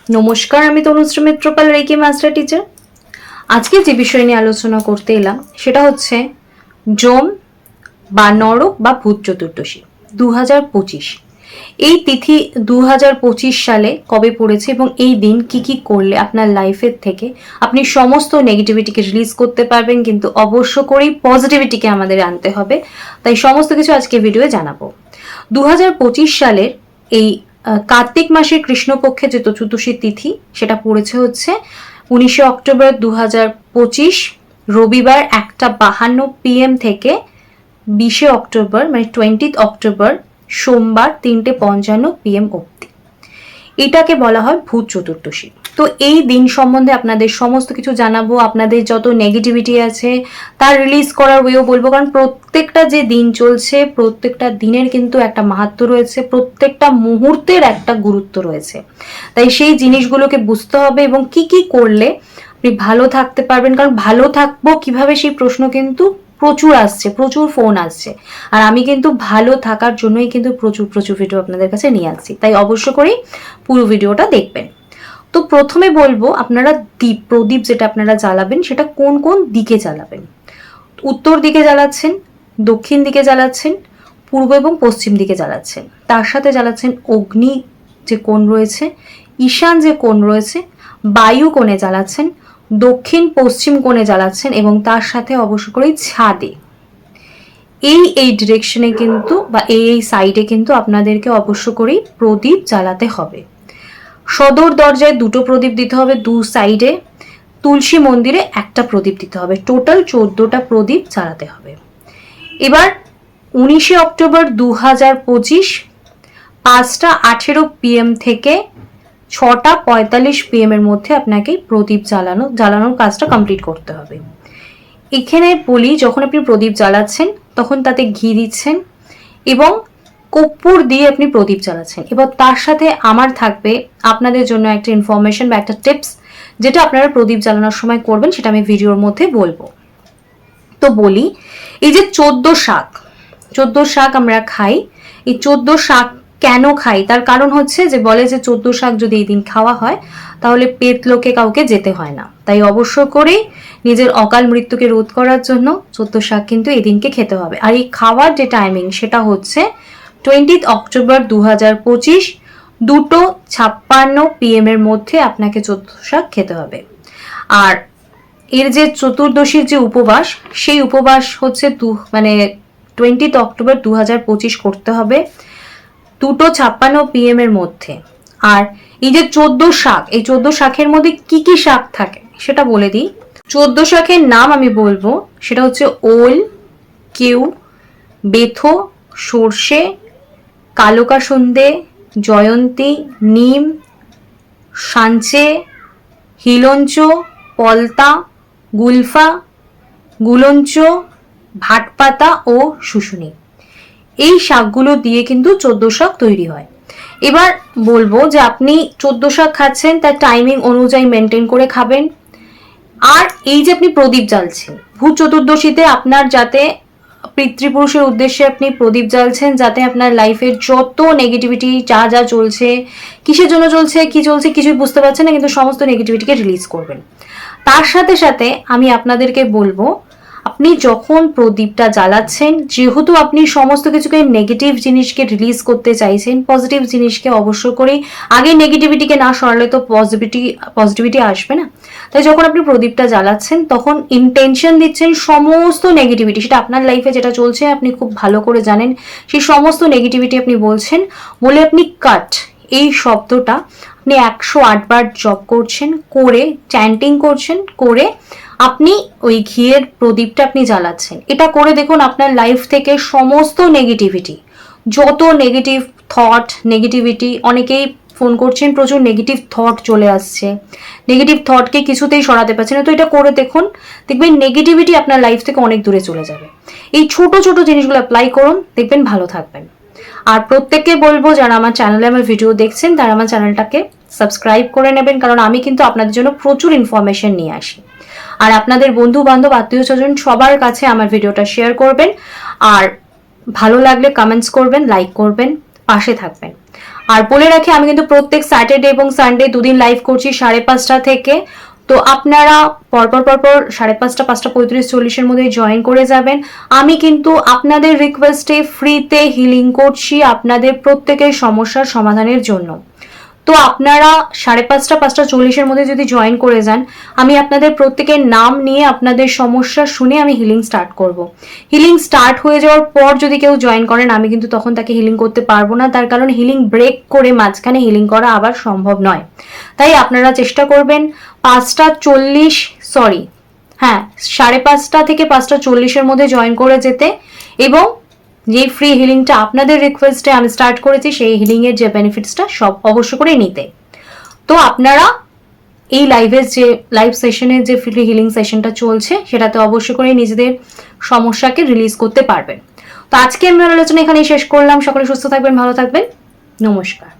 নমস্কার, আমি Tanushree Mitrapal, reiki master teacher. আজকে যে বিষয় নিয়ে আলোচনা করতে এলাম সেটা হচ্ছে যম বা নরক বা ভূত চতুর্দশী 2025। এই তিথি 2025 সালে কবে পড়েছে এবং এই দিন কি কি করলে আপনার লাইফের থেকে আপনি সমস্ত নেগেটিভিটিকে রিলিজ করতে পারবেন, কিন্তু অবশ্য করেই পজিটিভিটিকে আমাদের আনতে হবে। তাই সমস্ত কিছু আজকে ভিডিওয়ে জানাবো। 2025 সালের এই কার্তিক মাসের কৃষ্ণপক্ষে যে চতুর্দশী তিথি সেটা পড়েছে হচ্ছে 19 অক্টোবর 2025 রবিবার 1:52 PM থেকে 20 অক্টোবর মানে 20 অক্টোবর সোমবার 3:55 PM অবধি। এটাকে বলা হয় ভূত চতুর্দশী। তো এই দিন সম্বন্ধে আপনাদের সমস্ত কিছু জানাবো, আপনাদের যত নেগেটিভিটি আছে তার রিলিজ করার ওয়েও বলবো, কারণ প্রত্যেকটা যে দিন চলছে প্রত্যেকটা দিনের কিন্তু একটা মাহাত্ম্য রয়েছে, প্রত্যেকটা মুহূর্তের একটা গুরুত্ব রয়েছে। তাই সেই জিনিসগুলোকে বুঝতে হবে এবং কি কি করলে আপনি ভালো থাকতে পারবেন। কারণ ভালো থাকবো কিভাবে সেই প্রশ্ন কিন্তু প্রচুর আসছে, প্রচুর ফোন আসছে, আর আমি কিন্তু ভালো থাকার জন্যই কিন্তু প্রচুর ভিডিও আপনাদের কাছে নিয়ে আসছি। তাই অবশ্য করেই পুরো ভিডিওটা দেখবেন। তো প্রথমে বলবো, আপনারা প্রদীপ যেটা আপনারা জ্বালাবেন সেটা কোন কোন দিকে জ্বালাবেন। উত্তর দিকে জ্বালাচ্ছেন, দক্ষিণ দিকে জ্বালাচ্ছেন, পূর্ব এবং পশ্চিম দিকে জ্বালাচ্ছেন, তার সাথে জ্বালাচ্ছেন অগ্নি যে কোণ রয়েছে, ঈশান যে কোণ রয়েছে, বায়ু কোণে জ্বালাচ্ছেন, দক্ষিণ পশ্চিম কোণে জ্বালাচ্ছেন এবং তার সাথে অবশ্য করেই ছাদে। এই ডিরেকশনে কিন্তু বা এই সাইডে কিন্তু আপনাদেরকে অবশ্য করেই প্রদীপ জ্বালাতে হবে। সদর দরজায় 2টো প্রদীপ দিতে হবে, 2 সাইডে। তুলসী মন্দিরে 1টা প্রদীপ দিতে হবে। টোটাল 14টা প্রদীপ জ্বালাতে হবে। এবার 19 অক্টোবর 2025 5:18 PM থেকে 6:45 PM এর মধ্যে আপনাকে প্রদীপ জ্বালানোর কাজটা কমপ্লিট করতে হবে। এখানে বলি, যখন আপনি প্রদীপ জ্বালাচ্ছেন তখন তাতে ঘি দিচ্ছেন এবং কর্পূর দিয়ে আপনি প্রদীপ জ্বালাচ্ছেন। এবার তার সাথে আমার থাকবে আপনাদের জন্য একটা ইনফরমেশন বা একটা টিপস, যেটা আপনারা প্রদীপ জ্বালানোর সময় করবেন, সেটা আমি ভিডিওর মধ্যে বলবো। তো বলি, এই যে 14 শাক আমরা খাই, এই 14 শাক কেন খাই তার কারণ হচ্ছে যে বলে যে 14 শাক যদি এই দিন খাওয়া হয় তাহলে পেট লোকে কাউকে যেতে হয় না। তাই অবশ্য করেই নিজের অকাল মৃত্যুকে রোধ করার জন্য 14 শাক কিন্তু এই দিনকে খেতে হবে। আর এই খাওয়ার যে টাইমিং সেটা হচ্ছে 20 অক্টোবর 2025 2:56 PM এর মধ্যে আপনাকে 14 শাক খেতে হবে। আর এর যে চতুর্দশীর যে উপবাস, সেই উপবাস হচ্ছে 20 অক্টোবর 2025 করতে হবে 2:56 PM এর মধ্যে। আর এই যে 14 শাক, এই 14 শাকের মধ্যে কি কি শাক থাকে সেটা বলে দিই। 14 শাকের নাম আমি বলবো, সেটা হচ্ছে ওল, কেউ, বেথো, সর্ষে, কালোকাসুন্দে, জয়ন্তী, নিম, সাঞ্চে, হিলঞ্চ, পলতা, গুলফা, গুলঞ্চ, ভাটপাতা ও শুশুনি। এই শাকগুলো দিয়ে কিন্তু 14 শাক তৈরি হয়। এবার বলবো যে আপনি 14 শাক খাচ্ছেন তার টাইমিং অনুযায়ী মেনটেন করে খাবেন। আর এই যে আপনি প্রদীপ জ্বালছেন ভূত চতুর্দশীতে, আপনার যাতে পিতৃপুরুষের উদ্দেশ্যে আপনি প্রদীপ জ্বালছেন, যাতে আপনার লাইফের যত নেগেটিভিটি যা চলছে, কিসের জন্য চলছে কি চলছে কিছুই বুঝতে পারছেন না, কিন্তু সমস্ত নেগেটিভিটিকে রিলিজ করবেন। তার সাথে সাথে আমি আপনাদেরকে বলবো, আপনি যখন প্রদীপটা জ্বালাচ্ছেন, যেহেতু আপনি সমস্ত কিছুকে নেগেটিভ জিনিসকে রিলিজ করতে চাইছেন, পজিটিভ জিনিসকে অবশ্য করেই আগে নেগেটিভিটিকে না সরালে তো পজিটিভিটি আসবে না। তাই যখন আপনি প্রদীপটা জ্বালাচ্ছেন তখন ইন্টেনশন দিচ্ছেন সমস্ত নেগেটিভিটি, সেটা আপনার লাইফে যেটা চলছে আপনি খুব ভালো করে জানেন, সেই সমস্ত নেগেটিভিটি আপনি বলছেন, বলে আপনি কাট এই শব্দটা আপনি 108 বার জপ করছেন, করে চ্যান্টিং করছেন, করে আপনি ওই ঘিয়ের প্রদীপটা আপনি জ্বালাচ্ছেন। এটা করে দেখুন আপনার লাইফ থেকে সমস্ত নেগেটিভিটি, যত নেগেটিভ থট, নেগেটিভিটি, অনেকেই ফোন করছেন প্রচুর নেগেটিভ থট চলে আসছে, নেগেটিভ থটকে কিছুতেই সরাতে পারছে না। তো এটা করে দেখুন, দেখবেন নেগেটিভিটি আপনার লাইফ থেকে অনেক দূরে চলে যাবে। এই ছোট জিনিসগুলো অ্যাপ্লাই করুন, দেখবেন ভালো থাকবেন। আর প্রত্যেককে বলবো, যারা আমার চ্যানেলে আমার ভিডিও দেখছেন তারা আমার চ্যানেলটাকে সাবস্ক্রাইব করে নেবেন, কারণ আমি কিন্তু আপনাদের জন্য প্রচুর ইনফরমেশন নিয়ে আসি। আর আপনাদের বন্ধু বান্ধব আত্মীয় স্বজন সবার কাছে আমার ভিডিওটা শেয়ার করবেন, আর ভালো লাগলে কমেন্টস করবেন, লাইক করবেন, পাশে থাকবেন। আর বলে রাখি আমি কিন্তু প্রত্যেক স্যাটারডে এবং সানডে দুদিন লাইভ করছি 5:30 থেকে। তো আপনারা পরপর 5:30, 5:35, 40-এর মধ্যে জয়েন করে যাবেন। আমি কিন্তু আপনাদের রিকোয়েস্টে ফ্রিতে হিলিং করছি আপনাদের প্রত্যেকের সমস্যার সমাধানের জন্য। তো আপনারা 5:30, 5:40-এর মধ্যে যদি জয়েন করে যান, আমি আপনাদের প্রত্যেকের নাম নিয়ে আপনাদের সমস্যা শুনে আমি হিলিং স্টার্ট করব। হিলিং স্টার্ট হয়ে যাওয়ার পর যদি কেউ জয়েন করেন, আমি কিন্তু তখন তাকে হিলিং করতে পারবো না, তার কারণ হিলিং ব্রেক করে মাঝখানে হিলিং করা আবার সম্ভব নয়। তাই আপনারা চেষ্টা করবেন 5:5:30 থেকে 5:40-এর মধ্যে জয়েন করে যেতে, এবং যে ফ্রি হিলিংটা আপনাদের রিকোয়েস্টে আমি স্টার্ট করেছি সেই হিলিং এর যে বেনিফিটসটা সব অবশ্য করে নিতে। তো আপনারা এই লাইভ সেশনের যে ফ্রি হিলিং সেশনটা চলছে সেটাতে অবশ্য করে নিজেদের সমস্যাকে রিলিজ করতে পারবেন। তো আজকে আমি আলোচনা এখানেই শেষ করলাম। সকলে সুস্থ থাকবেন, ভালো থাকবেন, নমস্কার।